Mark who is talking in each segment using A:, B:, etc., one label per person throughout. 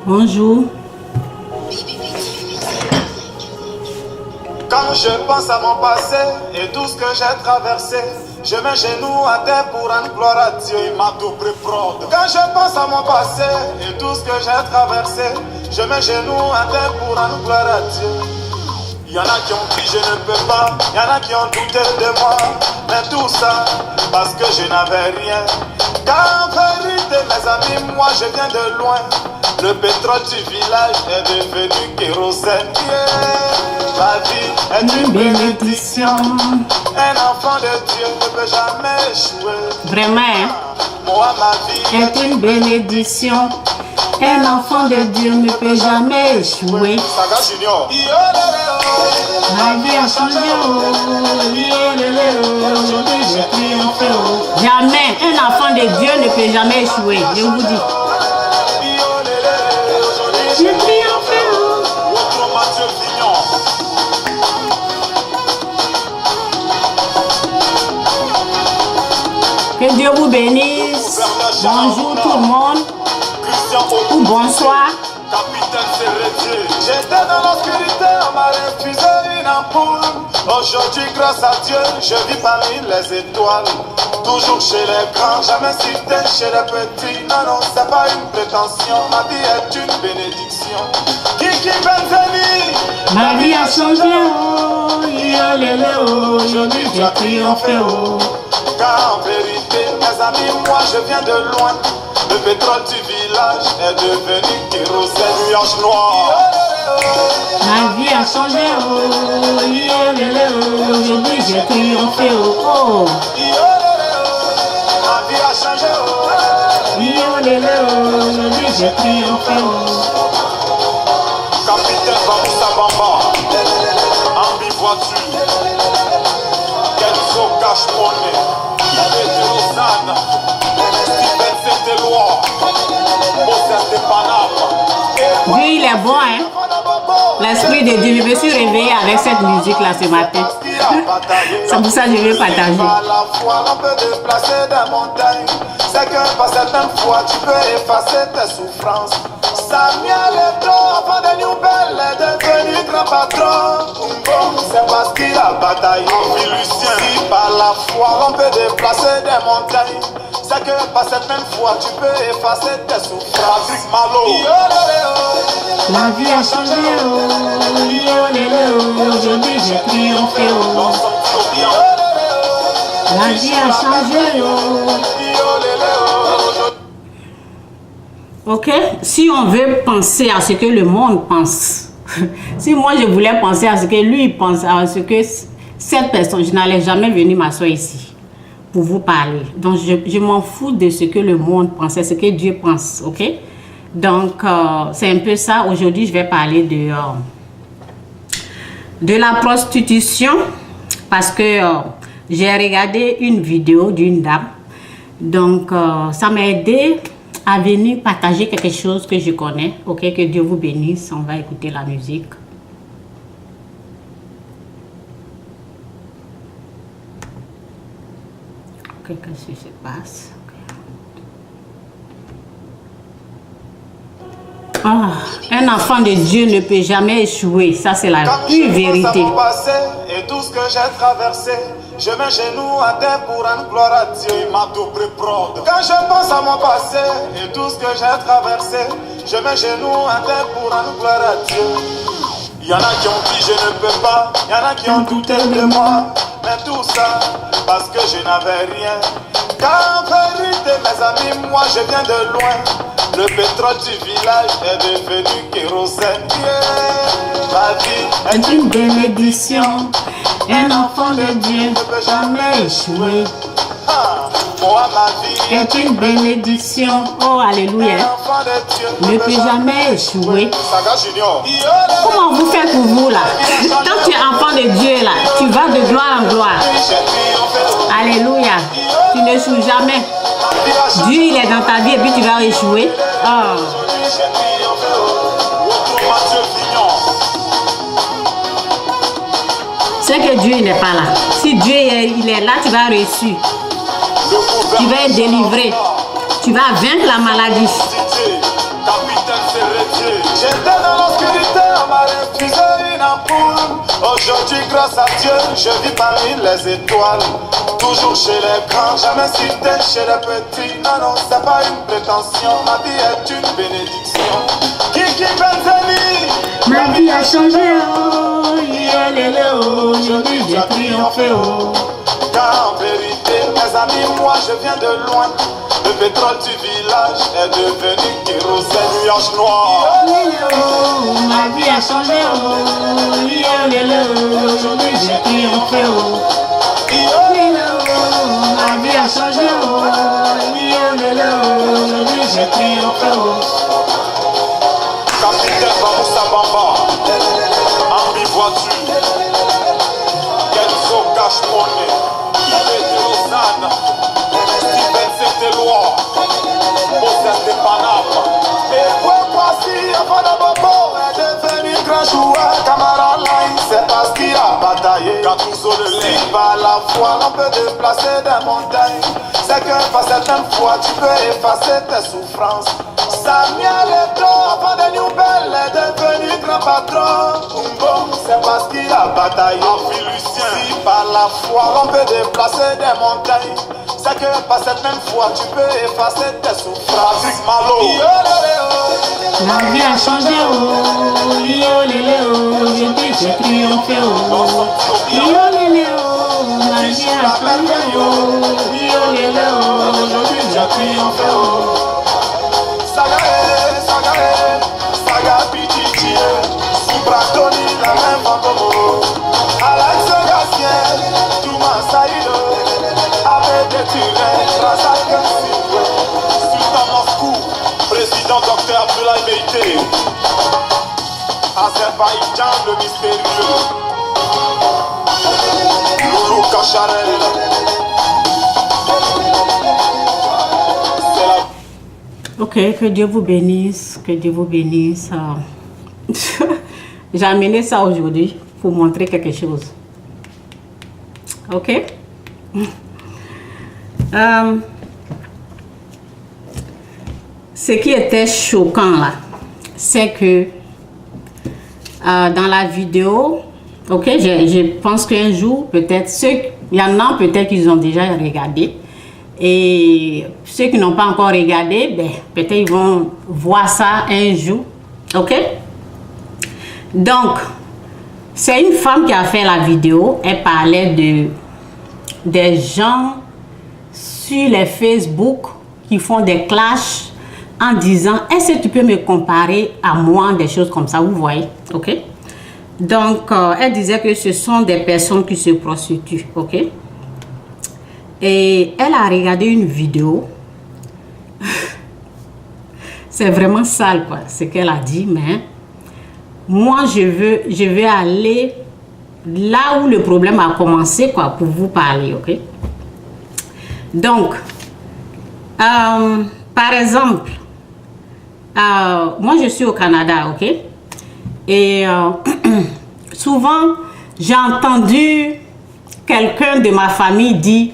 A: Bonjour.
B: Quand je pense à mon passé et tout ce que j'ai traversé, je mets genoux à terre pour rendre gloire à Dieu, il m'a tout pris prod. Quand je pense à mon passé et tout ce que j'ai traversé, je mets genoux à terre pour rendre gloire à Dieu. Il y en a qui ont dit je ne peux pas, il y en a qui ont douté de moi, mais tout ça parce que je n'avais rien. Car en vérité mes amis, moi je viens de loin. Le pétrole du village est devenu kérosène. Ma vie est une bénédiction. Un enfant de Dieu ne peut jamais échouer.
A: Vraiment, hein?
B: Moi ma vie
A: est une bénédiction. Un enfant de Dieu ne peut jamais échouer.
B: Saga Junior.
A: Ma vie a changé. Aujourd'hui j'ai triomphé. Jamais. Un enfant de Dieu ne peut jamais échouer. Je vous dis. J'ai triomphé. Que Dieu vous bénisse. Bonjour tout le monde. Ou bonsoir.
B: Capitaine Serretier. J'étais dans l'obscurité, on m'a refusé une ampoule. Aujourd'hui, grâce à Dieu, je vis parmi les étoiles. Toujours chez les grands, jamais cité chez les petits. Non, non, c'est pas une prétention. Ma vie est une bénédiction. Kiki Benzeli.
A: Ma vie a changé. Aujourd'hui, j'ai triomphé.
B: Car en vérité, mes amis, moi je viens de loin. Le pétrole du village est devenu kérosène, nuage noir.
A: Ma vie a changé. Aujourd'hui, j'ai triomphé.
B: Ma vie a changé.
A: Aujourd'hui, j'ai triomphé.
B: Capitaine Bamoussa Bamba, Ambi voiture, Kenzo Cash Money, Pedro Zana, Steven Saint-Éloi, Moses de Panama.
A: Lui, il est bon, hein? L'esprit de Dieu. Je me suis réveillée avec cette musique-là ce matin. C'est pour ça que je vais partager.
B: La foi, on peut déplacer des montagnes. C'est que par certaines fois, tu peux effacer tes souffrances. Samuel Eto'o, enfant de Newbel, est devenu grand patron. C'est parce qu'il a bataillé. Lucien, si par la foi, on peut déplacer des montagnes. C'est que par certaines fois, tu peux effacer tes souffrances. Patrick Malo.
A: La vie a changé. Aujourd'hui, j'ai triomphé. La vie a changé. Ok, si on veut penser à ce que le monde pense, si moi je voulais penser à ce que lui pense, à ce que cette personne, je n'allais jamais venir m'asseoir ici pour vous parler. Donc je m'en fous de ce que le monde pense, c'est ce que Dieu pense, ok? Donc c'est un peu ça. Aujourd'hui je vais parler de la prostitution parce que j'ai regardé une vidéo d'une dame. Donc ça m'a aidé à venir partager quelque chose que je connais. Ok, que Dieu vous bénisse. On va écouter la musique. Ok, qu'est-ce qui se passe? Ah, un enfant de Dieu ne peut jamais échouer. Ça, c'est la pure vérité.
B: Mon passé et tout ce que j'ai traversé, je mets genoux à terre pour rendre gloire à Dieu, il m'a tout pris prod. Quand je pense à mon passé et tout ce que j'ai traversé, je mets genoux à terre pour rendre gloire à Dieu. Il y en a qui ont dit je ne peux pas, il y en a qui ont douté de moi, mais tout ça parce que je n'avais rien. Car en vérité, mes amis, moi je viens de loin. Le pétrole du village est devenu kérosène. Ma vie
A: est une bénédiction. Un enfant de Dieu ne peut jamais échouer.
B: Moi, ma vie
A: est une bénédiction. Oh, alléluia. Ne peut jamais échouer.
B: Saga Junior.
A: Comment vous faites pour vous là? Quand tu es enfant de Dieu là, tu vas de gloire en gloire. Alléluia. Tu n'échoues jamais. Dieu il est dans ta vie et puis tu vas échouer. Oh. C'est que Dieu n'est pas là. Si Dieu il est là, tu vas réussir. Tu vas être délivré. Tu vas vaincre la maladie.
B: Capitaine Serretier. J'étais dans l'obscurité, on m'a refusé une ampoule. Aujourd'hui, grâce à Dieu, je vis parmi les étoiles. Toujours chez les grands, jamais cité chez les petits. Non, non, c'est pas une prétention. Ma vie est une bénédiction. Kiki Benzeli,
A: Ma vie a changé, oh, aujourd'hui j'ai triomphé, oh.
B: Car en vérité, mes amis, moi je viens de loin. Le pétrole du village est devenu kérosène, nuage noir.
A: Ma vie a changé, oh, aujourd'hui j'ai triomphé, oh. Ma vie a changé, oh, aujourd'hui j'ai triomphé, oh.
B: Capitaine Bamoussa Bamba, Ambi Voiture, Kenzo Cash Money, Pedro Zana, Steven Saint-Éloi, Moses de Panama. Et pourquoi si Afana Bobo est devenu grand joueur, Camara Line, c'est parce qu'il a bataillé. Gattuso de l'île, par la foi, on peut déplacer des montagnes. C'est que par certaines fois, tu peux effacer tes souffrances. Samuel Eto'o, avant de nouvelles, est devenu grand patron. Umbo, c'est parce qu'il a bataillé. Si par la foi, on peut déplacer des montagnes. C'est que par cette même foi, tu peux effacer tes souffrances. Malo.
A: Ma vie a changé, oh, aujourd'hui j'ai triomphé, oh. Ma vie a changé, oh, aujourd'hui j'ai triomphé, oh.
B: Saga Pichichi, Subratoni, la même Fantomo, Alex Gassien, Touma Saïdo, avec des Turins, Razak Siwe, Sultan Moscou, président Dr Abdoulaye Beïté, Azerbaïdjan le mystérieux, Loulou Kacharel.
A: Ok, que Dieu vous bénisse, que Dieu vous bénisse. J'ai amené ça aujourd'hui pour montrer quelque chose. Ok? Ce qui était choquant là, c'est que dans la vidéo, ok, je pense qu'un jour, peut-être, il y en a peut-être qu'ils ont déjà regardé. Et ceux qui n'ont pas encore regardé, ben, peut-être ils vont voir ça un jour. Ok? Donc, c'est une femme qui a fait la vidéo. Elle parlait des gens sur les Facebook qui font des clashs en disant « Est-ce que tu peux me comparer à moi ?» Des choses comme ça, vous voyez. Ok? Donc, elle disait que ce sont des personnes qui se prostituent. Ok? Et elle a regardé une vidéo. C'est vraiment sale, quoi, ce qu'elle a dit, mais moi, je vais aller là où le problème a commencé, quoi, pour vous parler, ok? Donc, par exemple, moi, je suis au Canada, ok? Et souvent, j'ai entendu quelqu'un de ma famille dire: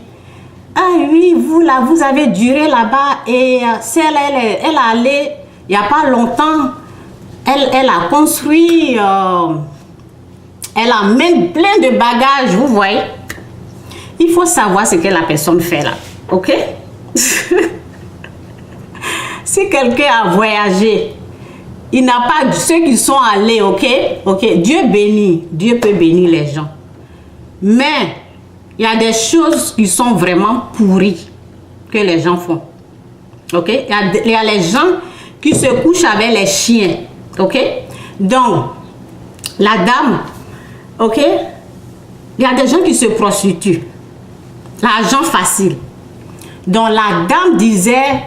A: ah oui, vous là, vous avez duré là-bas et celle, elle allait, il n'y a pas longtemps, elle a construit, elle amène plein de bagages, vous voyez. Il faut savoir ce que la personne fait là, ok? Si quelqu'un a voyagé, il n'a pas, ceux qui sont allés, ok? Ok, Dieu bénit, Dieu peut bénir les gens. Mais il y a des choses qui sont vraiment pourries que les gens font. Ok? Il y a les gens qui se couchent avec les chiens. Ok? Donc, la dame, ok? Il y a des gens qui se prostituent. L'argent facile. Donc, la dame disait,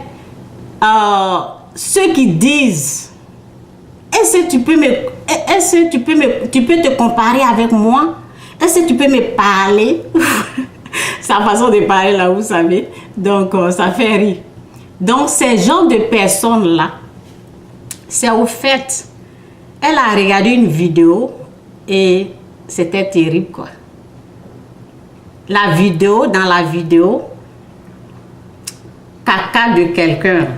A: ceux qui disent, est-ce que tu peux te comparer avec moi? Est-ce que tu peux me parler? Sa façon de parler là, vous savez. Donc, ça fait rire. Donc, ces genres de personnes-là, c'est au fait, elle a regardé une vidéo et c'était terrible, quoi. La vidéo, dans la vidéo, caca de quelqu'un,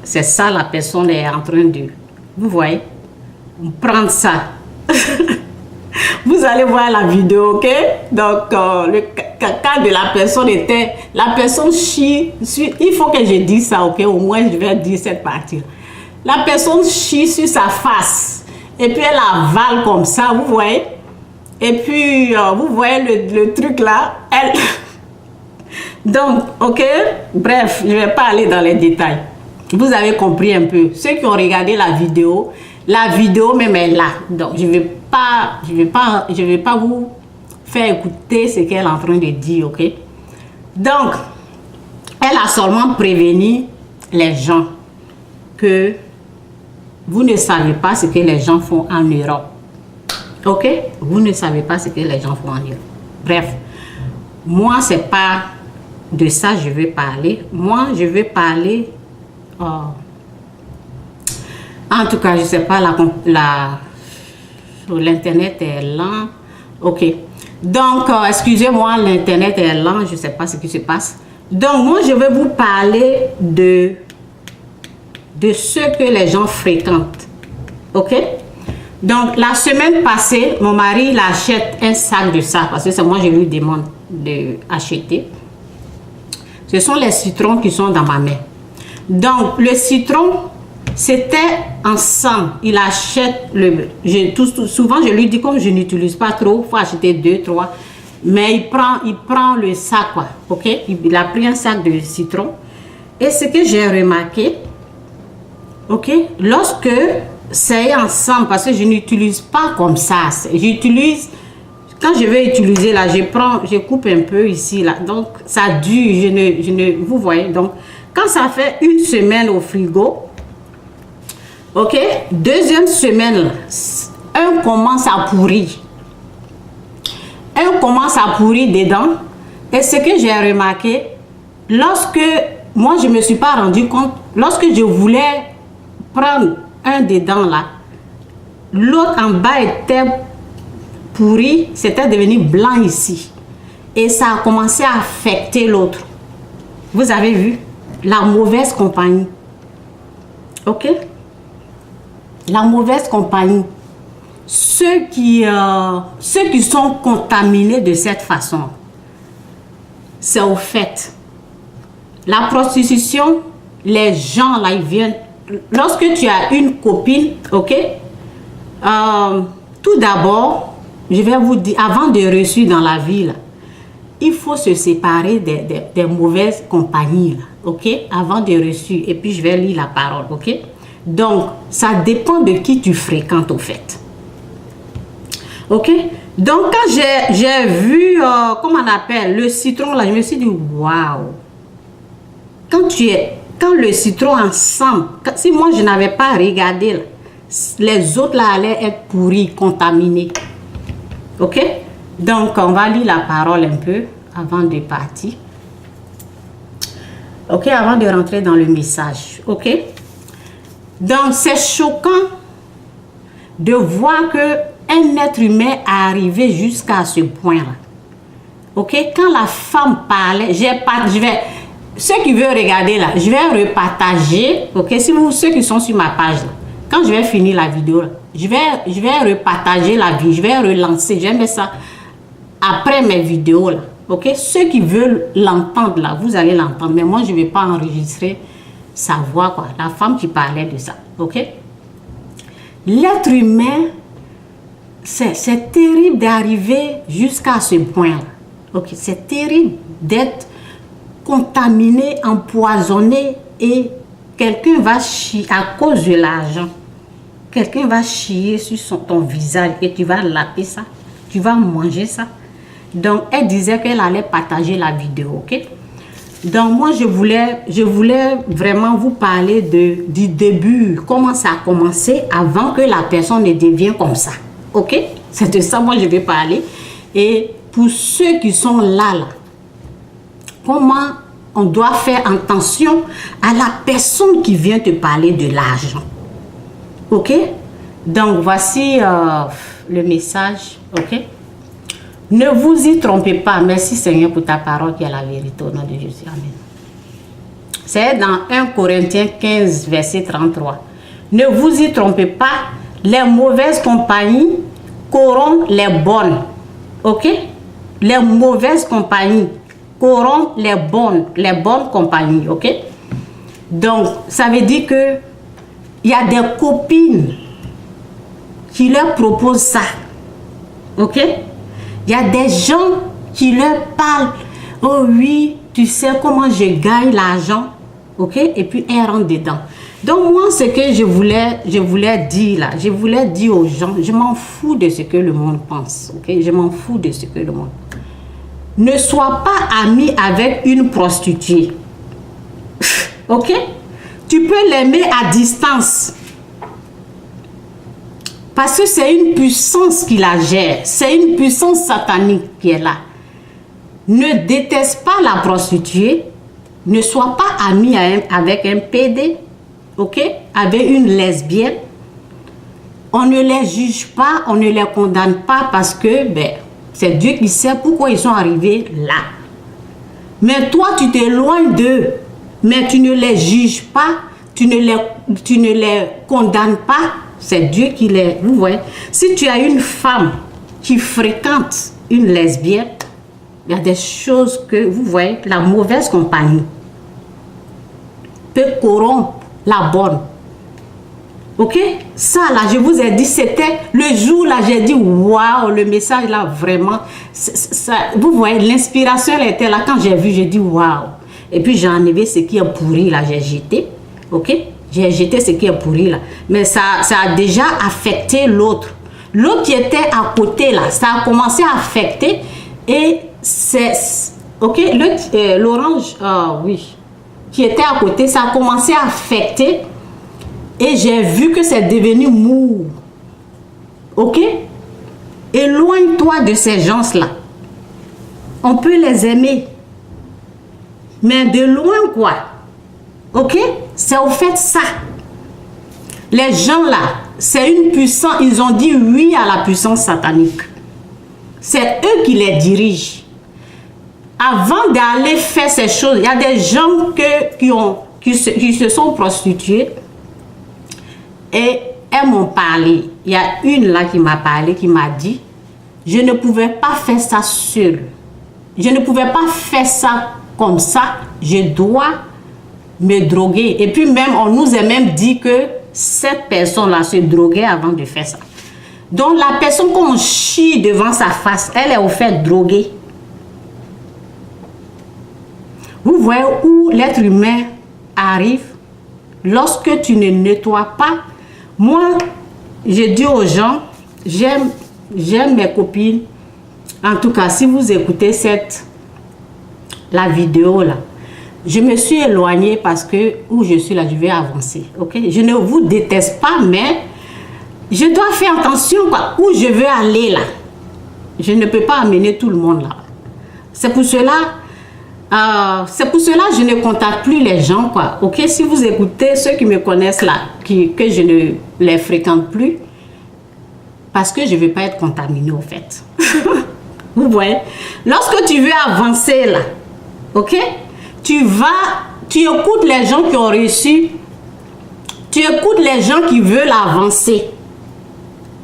A: c'est ça, la personne est en train de... Vous voyez? Prendre ça. Vous allez voir la vidéo, ok? Donc, le cas de la personne était... La personne chie... Il faut que je dise ça, ok? Au moins, je vais dire cette partie. La personne chie sur sa face. Et puis, elle avale comme ça, vous voyez? Et puis, vous voyez le truc là? Elle... Donc, ok? Bref, je ne vais pas aller dans les détails. Vous avez compris un peu. Ceux qui ont regardé la vidéo même est là. Donc, je vais pas vous faire écouter ce qu'elle est en train de dire, ok? Donc, elle a seulement prévenu les gens que vous ne savez pas ce que les gens font en Europe. Ok? Vous ne savez pas ce que les gens font en Europe. Bref, moi, c'est pas de ça que je vais parler. Moi, je vais parler... en tout cas, je sais pas, l'internet est lent. Ok. Donc, excusez-moi, l'internet est lent. Je sais pas ce qui se passe. Donc, moi, je vais vous parler de ce que les gens fréquentent. Ok? Donc, la semaine passée, mon mari, il achète un sac de ça. Parce que c'est moi, je lui demande d'acheter. Ce sont les citrons qui sont dans ma main. Donc, le citron, c'était ensemble. Il achète souvent, je lui dis, comme je n'utilise pas trop, il faut acheter 2, 3. Mais il prend le sac, quoi. Ok? Il a pris un sac de citron. Et ce que j'ai remarqué, ok? Lorsque c'est ensemble, parce que je n'utilise pas comme ça. J'utilise, quand je vais utiliser là, je coupe un peu ici, là. Donc, ça dure, vous voyez. Donc, quand ça fait une semaine au frigo, ok, deuxième semaine, un commence à pourrir. Un commence à pourrir dedans. Et ce que j'ai remarqué, lorsque, moi je ne me suis pas rendu compte, lorsque je voulais prendre un dedans là, l'autre en bas était pourri, c'était devenu blanc ici. Et ça a commencé à affecter l'autre. Vous avez vu? La mauvaise compagnie. Ok? La mauvaise compagnie. Ceux qui sont contaminés de cette façon, c'est au fait. La prostitution, les gens là, ils viennent. Lorsque tu as une copine, ok? Tout d'abord, je vais vous dire, avant de réussir dans la vie, là, il faut se séparer des mauvaises compagnies, là, ok? Avant de réussir. Et puis, je vais lire la parole, ok? Donc, ça dépend de qui tu fréquentes, au fait. Ok? Donc, quand j'ai vu, comment on appelle, le citron, là, je me suis dit, waouh! Quand le citron ensemble, si moi, je n'avais pas regardé, là, les autres, là, allaient être pourris, contaminés. Ok? Donc, on va lire la parole un peu avant de partir. Ok? Avant de rentrer dans le message. Ok? Donc, c'est choquant de voir qu'un être humain est arrivé jusqu'à ce point-là. Ok? Quand la femme parlait, ceux qui veulent regarder là, je vais repartager. Ok? Si ceux qui sont sur ma page là, quand je vais finir la vidéo là, je vais repartager la vie, je vais relancer, je vais mettre ça après mes vidéos là. Ok? Ceux qui veulent l'entendre là, vous allez l'entendre. Mais moi, je ne vais pas enregistrer sa voix, quoi. La femme qui parlait de ça. Ok? L'être humain, c'est terrible d'arriver jusqu'à ce point-là. Ok? C'est terrible d'être contaminé, empoisonné et quelqu'un va chier à cause de l'argent. Quelqu'un va chier sur ton visage et tu vas laper ça. Tu vas manger ça. Donc, elle disait qu'elle allait partager la vidéo, ok? Donc, moi, je voulais vraiment vous parler du début, comment ça a commencé avant que la personne ne devienne comme ça, ok? C'est de ça, moi, je vais parler. Et pour ceux qui sont là, comment on doit faire attention à la personne qui vient te parler de l'argent, ok? Donc, voici le message, ok? Ne vous y trompez pas. Merci Seigneur pour ta parole qui est la vérité au nom de Jésus. Amen. C'est dans 1 Corinthiens 15, verset 33. Ne vous y trompez pas, les mauvaises compagnies corrompent les bonnes. Ok? Les mauvaises compagnies corrompent les bonnes compagnies. Ok? Donc, ça veut dire que il y a des copines qui leur proposent ça. Ok? Il y a des gens qui leur parlent. Oh oui, tu sais comment je gagne l'argent. Ok? Et puis, elles rentrent dedans. Donc, moi, ce que je voulais dire là, je voulais dire aux gens, je m'en fous de ce que le monde pense. Ok? Je m'en fous de ce que le monde. Ne sois pas ami avec une prostituée. Ok? Tu peux l'aimer à distance. Parce que c'est une puissance qui la gère. C'est une puissance satanique qui est là. Ne déteste pas la prostituée. Ne sois pas ami avec un PD. Ok? Avec une lesbienne. On ne les juge pas, on ne les condamne pas parce que c'est Dieu qui sait pourquoi ils sont arrivés là. Mais toi, tu t'éloignes d'eux. Mais tu ne les juges pas, tu ne les condamnes pas. C'est Dieu qui les... Vous voyez, si tu as une femme qui fréquente une lesbienne, il y a des choses que, vous voyez, la mauvaise compagnie peut corrompre la bonne. Ok? Ça là, je vous ai dit, c'était le jour là, j'ai dit, waouh, le message là, vraiment, ça, vous voyez, l'inspiration elle était là. Quand j'ai vu, j'ai dit, waouh. Et puis j'ai enlevé ce qui est pourri là, j'ai jeté. Ok? J'ai jeté ce qui est pourri là. Mais ça a déjà affecté l'autre. L'autre qui était à côté là, ça a commencé à affecter. Et c'est... Ok? L'orange, oui, qui était à côté, ça a commencé à affecter. Et j'ai vu que c'est devenu mou. Ok? Éloigne-toi de ces gens-là. On peut les aimer. Mais de loin quoi. Ok? C'est au fait ça. Les gens là, c'est une puissance. Ils ont dit oui à la puissance satanique. C'est eux qui les dirigent. Avant d'aller faire ces choses, il y a des gens qui se sont prostitués. Et elles m'ont parlé. Il y a une là qui m'a parlé, qui m'a dit, je ne pouvais pas faire ça seule. Je ne pouvais pas faire ça comme ça. Je dois me droguer. Et puis même, on nous a même dit que cette personne-là se droguait avant de faire ça. Donc la personne qu'on chie devant sa face, elle est au fait droguée. Vous voyez où l'être humain arrive lorsque tu ne nettoies pas. Moi, je dis aux gens, j'aime mes copines. En tout cas, si vous écoutez la vidéo là, je me suis éloignée parce que où je suis là, je vais avancer. Ok? Je ne vous déteste pas, mais je dois faire attention quoi, où je veux aller là. Je ne peux pas amener tout le monde là. C'est pour cela que je ne contacte plus les gens quoi. Ok? Si vous écoutez ceux qui me connaissent là, que je ne les fréquente plus, parce que je ne veux pas être contaminée au fait. Vous voyez? Lorsque tu veux avancer là, ok? Tu écoutes les gens qui ont réussi, tu écoutes les gens qui veulent avancer,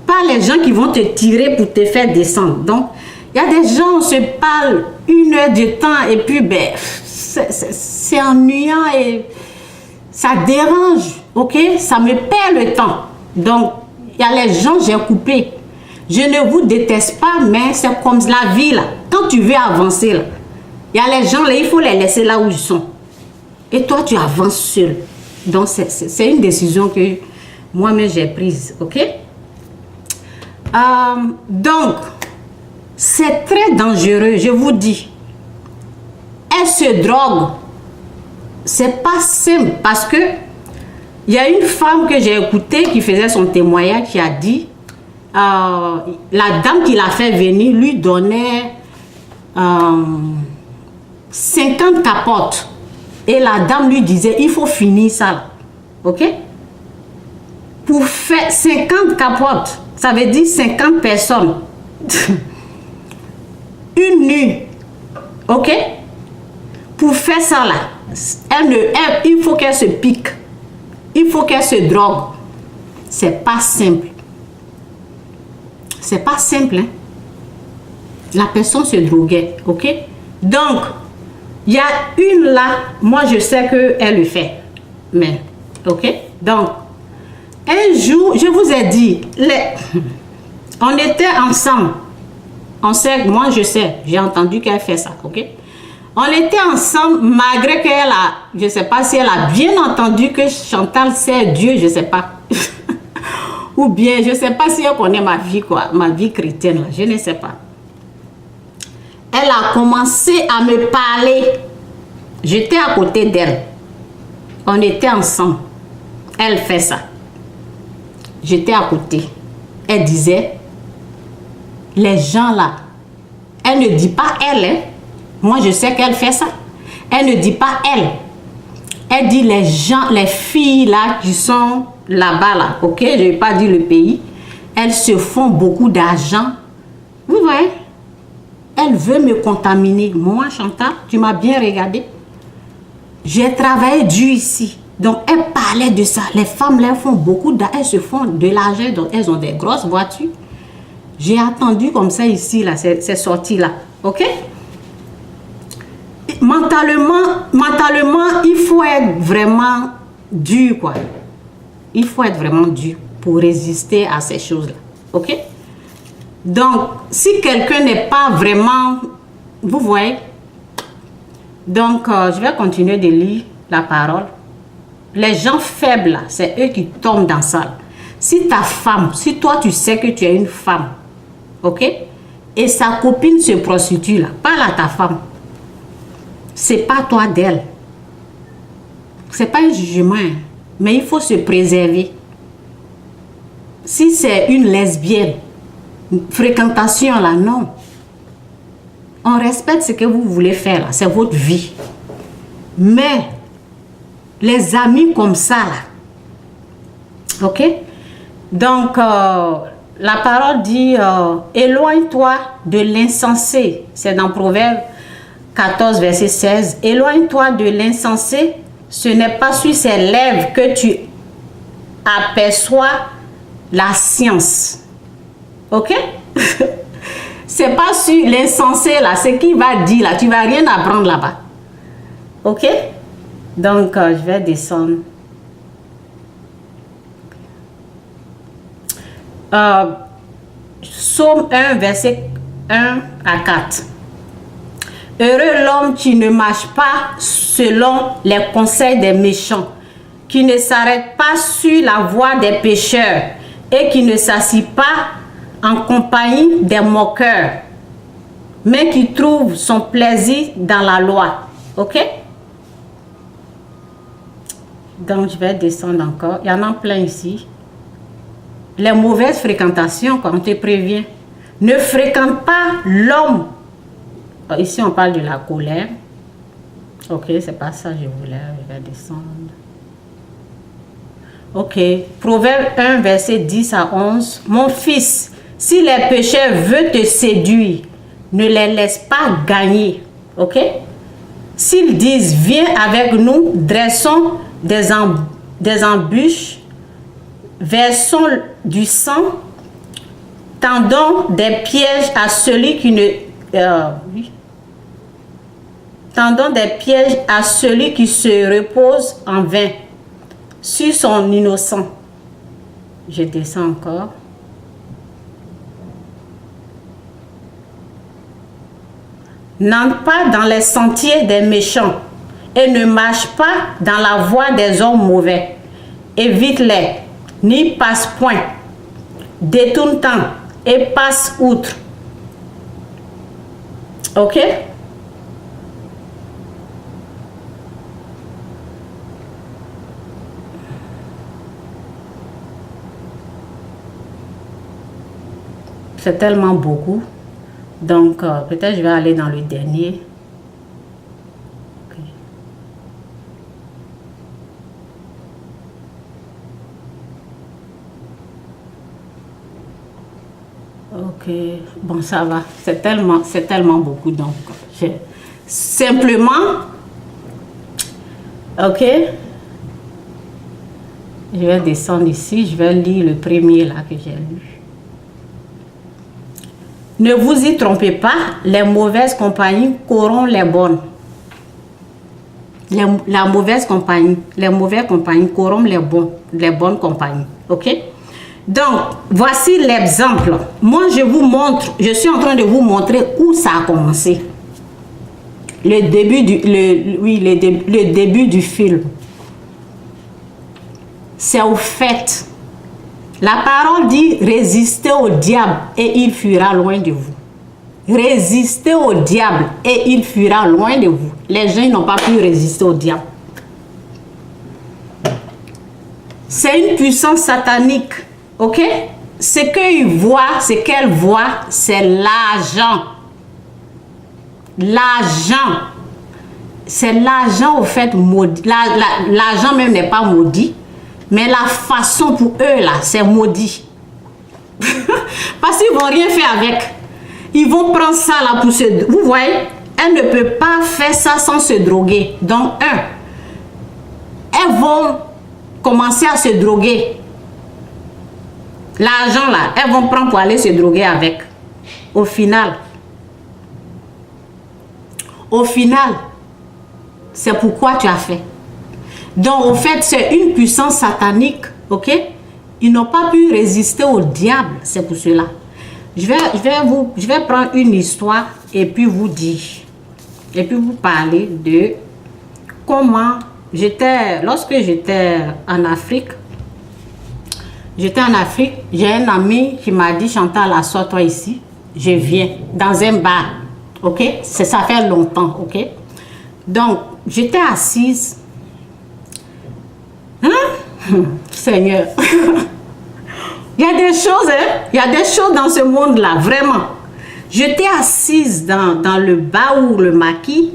A: pas les gens qui vont te tirer pour te faire descendre. Donc, il y a des gens, on se parle 1 heure de temps et puis c'est ennuyant et ça dérange, ok? Ça me perd le temps. Donc, il y a les gens, j'ai coupé. Je ne vous déteste pas, mais c'est comme la vie là. Quand tu veux avancer là, il y a les gens là, il faut les laisser là où ils sont. Et toi, tu avances seul. Donc, c'est une décision que moi-même j'ai prise, ok? Donc, c'est très dangereux, je vous dis. Elle se drogue. C'est pas simple parce que il y a une femme que j'ai écoutée qui faisait son témoignage qui a dit la dame qui l'a fait venir lui donnait 50 capotes et la dame lui disait il faut finir ça, ok? Pour faire 50 capotes, ça veut dire 50 personnes. Une nuit, ok? pour faire ça là, il faut qu'elle se pique. Il faut qu'elle se drogue. C'est pas simple. C'est pas simple, hein? La personne se droguait, ok? Donc, il y a une là, moi je sais qu'elle le fait. Mais, ok? Donc, un jour, je vous ai dit, on était ensemble. On sait, moi je sais, j'ai entendu qu'elle fait ça, ok? On était ensemble malgré qu'elle a, je ne sais pas si elle a bien entendu que Chantal sait Dieu, je ne sais pas. Ou bien, je ne sais pas si elle connaît ma vie, quoi, ma vie chrétienne, là, je ne sais pas. Elle a commencé à me parler. J'étais à côté d'elle. On était ensemble. Elle fait ça. J'étais à côté. Elle disait, les gens là, elle ne dit pas elle, hein. Moi je sais qu'elle fait ça. Elle ne dit pas elle. Elle dit les gens, les filles là qui sont là-bas là, ok, je ne vais pas dire le pays. Elles se font beaucoup d'argent. Vous voyez? Elle veut me contaminer. Moi, Chantal, tu m'as bien regardé. J'ai travaillé dur ici. Donc, elle parlait de ça. Les femmes, là, font beaucoup d'argent. Elles se font de l'argent. Donc, elles ont des grosses voitures. J'ai attendu comme ça ici, là, ces sorties-là. OK? Mentalement, il faut être vraiment dur, quoi. Il faut être vraiment dur pour résister à ces choses-là. OK? Donc, si quelqu'un n'est pas vraiment... Vous voyez? Donc, je vais continuer de lire la parole. Les gens faibles, là, c'est eux qui tombent dans ça. Si ta femme, si toi, tu sais que tu es une femme, ok? Et sa copine se prostitue, là, parle à ta femme. C'est pas toi d'elle. C'est pas un jugement, hein, mais il faut se préserver. Si c'est une lesbienne, fréquentation là, non. On respecte ce que vous voulez faire là, c'est votre vie. Mais les amis comme ça là, ok? Donc la parole dit éloigne-toi de l'insensé. C'est dans Proverbe 14 verset 16. Éloigne-toi de l'insensé. Ce n'est pas sur ses lèvres que tu aperçois la science. Ok? C'est pas sur l'insensé là, ce qu'il va dire là, tu vas rien apprendre là-bas. Ok? Donc, je vais descendre. Psaume 1, verset 1 à 4. Heureux l'homme qui ne marche pas selon les conseils des méchants, qui ne s'arrête pas sur la voie des pécheurs et qui ne s'assit pas en compagnie des moqueurs, mais qui trouve son plaisir dans la loi. Ok? Donc, je vais descendre encore. Il y en a plein ici. Les mauvaises fréquentations, quand on te prévient. Ne fréquente pas l'homme. Ici, on parle de la colère. Ok, c'est pas ça que je voulais. Je vais descendre. Ok. Proverbe 1, verset 10 à 11. Mon fils, si les pécheurs veulent te séduire, ne les laisse pas gagner. Ok? S'ils disent, viens avec nous, dressons des embûches, versons du sang, tendons des pièges à celui qui ne... Tendons des pièges à celui qui se repose en vain sur son innocent. Je descends encore. N'entre pas dans les sentiers des méchants et ne marche pas dans la voie des hommes mauvais. Évite-les, n'y passe point. Détourne-t'en et passe outre. Ok? C'est tellement beaucoup. Donc, peut-être je vais aller dans le dernier. Ok, bon, ça va. C'est tellement beaucoup. Donc, simplement, Ok? Je vais descendre ici, je vais lire le premier là que j'ai lu. Ne vous y trompez pas, les mauvaises compagnies corrompent les bonnes. La mauvaise compagnie, les mauvaises compagnies corrompent les bonnes compagnies. Ok? Donc, voici l'exemple. Moi, je suis en train de vous montrer où ça a commencé. Le début du film. C'est au fait. La parole dit, résistez au diable et il fuira loin de vous. Résistez au diable et il fuira loin de vous. Les gens n'ont pas pu résister au diable. C'est une puissance satanique. Ok? Ce qu'ils voient, ce qu'elle voit, c'est l'argent. L'argent. C'est l'argent au fait maudit. L'argent même n'est pas maudit. Mais la façon pour eux là, c'est maudit. Parce qu'ils ne vont rien faire avec. Ils vont prendre ça là pour se... Vous voyez, elle ne peut pas faire ça sans se droguer. Donc, elles vont commencer à se droguer. L'argent là, elles vont prendre pour aller se droguer avec. Au final, c'est pourquoi tu as fait. Donc, au fait, c'est une puissance satanique, ok? Ils n'ont pas pu résister au diable, c'est pour cela. Je vais prendre une histoire et puis vous dire, et puis vous parler de comment lorsque j'étais en Afrique, j'ai un ami qui m'a dit, Chantal, assois-toi ici, je viens dans un bar, ok? Ça fait longtemps, ok? Donc, j'étais assise. Seigneur. Il y a des choses, hein? Il y a des choses dans ce monde-là, vraiment. J'étais assise dans le bar ou le maquis.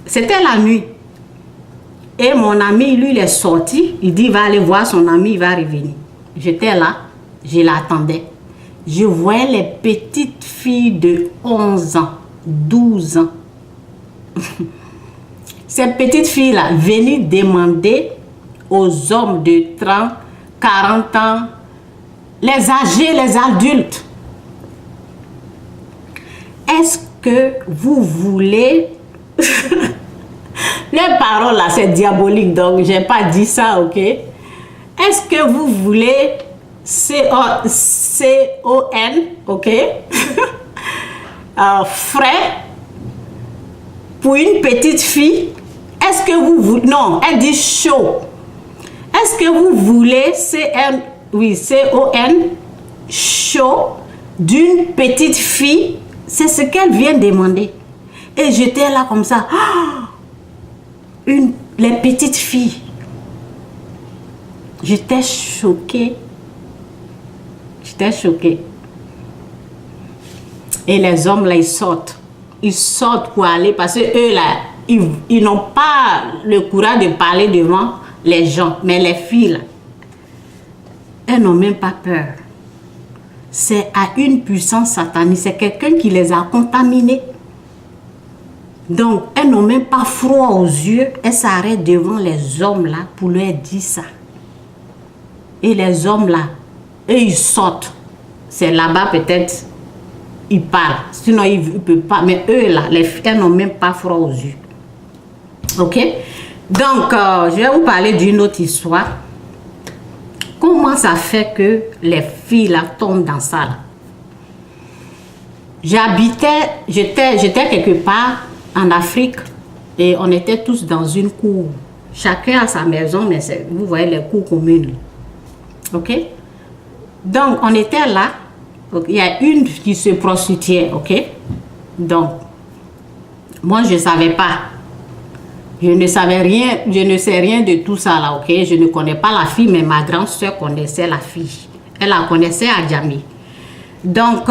A: C'était la nuit. Et mon ami, lui, il est sorti. Il dit, il va aller voir son ami, il va revenir. J'étais là, je l'attendais. Je voyais les petites filles de 11 ans, 12 ans. Ces petites filles-là venaient demander aux hommes de 30, 40 ans, les âgés, les adultes. Est-ce que vous voulez... Les paroles là, c'est diabolique, donc je n'ai pas dit ça, ok? Est-ce que vous voulez C-O-N, ok? Frais pour une petite fille? Est-ce que vous voulez... Non, elle dit chaud. Est-ce que vous voulez C-O-N, chaud d'une petite fille? C'est ce qu'elle vient demander. Et j'étais là comme ça. Les petites filles. J'étais choquée. J'étais choquée. Et les hommes là, ils sortent. Ils sortent pour aller parce que eux là, ils n'ont pas le courage de parler devant les gens. Mais les filles là, elles n'ont même pas peur. C'est à une puissance satanique. C'est quelqu'un qui les a contaminées. Donc, elles n'ont même pas froid aux yeux. Elles s'arrêtent devant les hommes là pour leur dire ça. Et les hommes là, eux, ils sortent. C'est là-bas peut-être, ils parlent. Sinon, ils ne peuvent pas. Mais eux là, les filles, elles n'ont même pas froid aux yeux. Ok? Donc, je vais vous parler d'une autre histoire. Comment ça fait que les filles là tombent dans ça là? J'étais quelque part en Afrique et on était tous dans une cour. Chacun a sa maison, mais vous voyez les cours communes. Ok? Donc, on était là. Il y a une qui se prostituait, ok? Donc, moi, je ne savais pas. Je ne sais rien de tout ça là, ok? Je ne connais pas la fille, mais ma grande soeur connaissait la fille. Elle la connaissait à Djamé. Donc,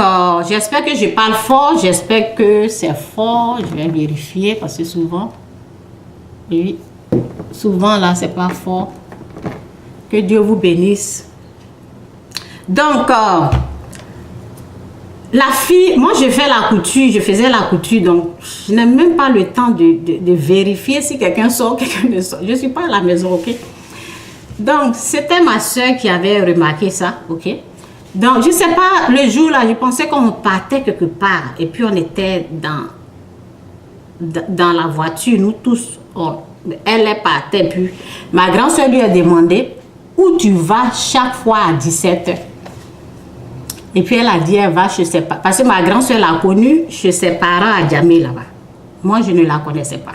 A: j'espère que je parle fort. J'espère que c'est fort. Je vais vérifier parce que souvent, oui, souvent là, c'est pas fort. Que Dieu vous bénisse. Donc, la fille, moi je fais la couture, je faisais la couture, donc je n'ai même pas le temps de vérifier si quelqu'un sort, quelqu'un ne sort. Je ne suis pas à la maison, ok? Donc, c'était ma soeur qui avait remarqué ça, ok? Donc, je ne sais pas, le jour là, je pensais qu'on partait quelque part, et puis on était dans la voiture, nous tous, elle est partie, puis ma grande soeur lui a demandé où tu vas chaque fois à 17h. Et puis elle a dit, elle va chez ses parents. Parce que ma grande soeur l'a connue chez ses parents à Djamé là-bas. Moi, je ne la connaissais pas.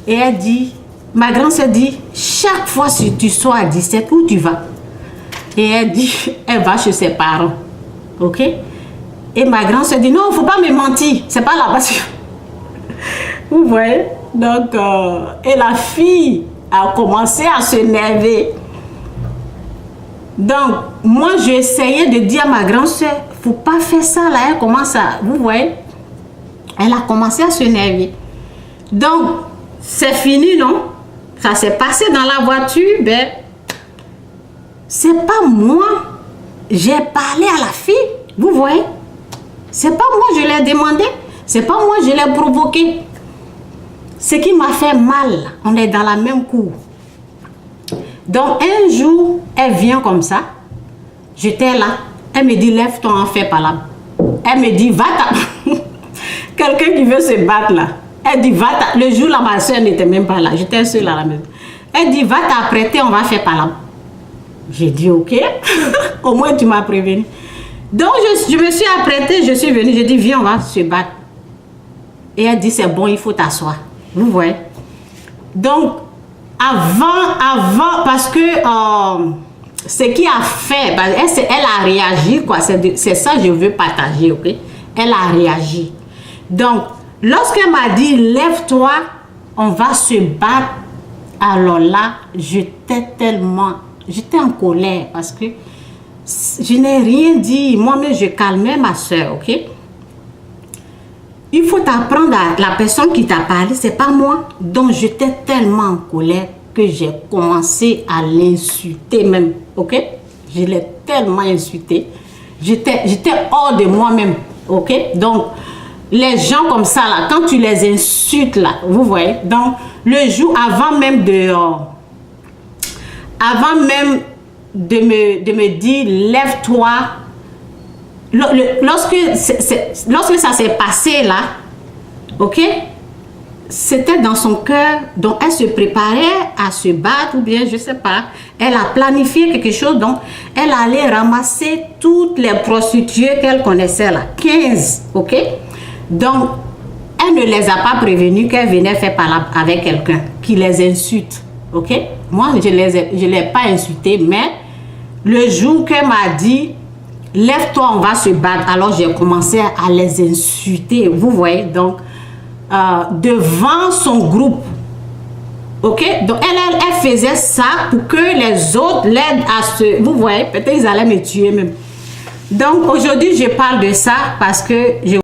A: Et elle dit, ma grande soeur dit, chaque fois que tu sors à 17, où tu vas? Et elle dit, elle va chez ses parents. Ok? Et ma grande soeur dit, non, il ne faut pas me mentir. C'est pas là-bas. Vous voyez? Donc, et la fille a commencé à s'énerver. Donc, moi, j'ai essayé de dire à ma grande soeur, il ne faut pas faire ça là. Elle commence à, vous voyez, elle a commencé à s'énerver. Donc, c'est fini, non? Ça s'est passé dans la voiture, ben, c'est pas moi. J'ai parlé à la fille, vous voyez? C'est pas moi, je l'ai demandé. C'est pas moi, je l'ai provoqué. Ce qui m'a fait mal, on est dans la même cour. Donc, un jour, elle vient comme ça. J'étais là. Elle me dit, lève-toi, on fait pas là. Elle me dit, va-t'en. Quelqu'un qui veut se battre là. Elle dit, va-t'en. Le jour là, ma soeur n'était même pas là. J'étais seule à la maison. Elle dit, va t'apprêter, on va faire pas là. J'ai dit, ok. Au moins, tu m'as prévenu. Donc, je me suis apprêtée, je suis venue. J'ai dit, viens, on va se battre. Et elle dit, c'est bon, il faut t'asseoir. Vous voyez? Donc, avant, parce que ce qui a fait, elle a réagi, quoi. C'est ça que je veux partager, ok? Elle a réagi. Donc, lorsqu'elle m'a dit, lève-toi, on va se battre, alors là, j'étais en colère parce que je n'ai rien dit. Moi-même, je calmais ma soeur, ok? Il faut t'apprendre à la personne qui t'a parlé, c'est pas moi. Donc, j'étais tellement en colère que j'ai commencé à l'insulter même, ok? Je l'ai tellement insulté. J'étais hors de moi-même, ok? Donc, les gens comme ça, là, quand tu les insultes, là, vous voyez? Donc, le jour avant même de me dire, lève-toi, lorsque ça s'est passé là, ok, c'était dans son cœur, donc elle se préparait à se battre ou bien je sais pas, elle a planifié quelque chose, donc elle allait ramasser toutes les prostituées qu'elle connaissait là, 15, ok, donc elle ne les a pas prévenues qu'elle venait faire parler avec quelqu'un qui les insulte, ok, moi je l'ai pas insulté, mais le jour qu'elle m'a dit lève-toi, on va se battre. Alors, j'ai commencé à les insulter. Vous voyez, donc, devant son groupe. OK? Donc, elle faisait ça pour que les autres l'aident à se... Vous voyez, peut-être ils allaient me tuer même. Donc, aujourd'hui, je parle de ça parce que je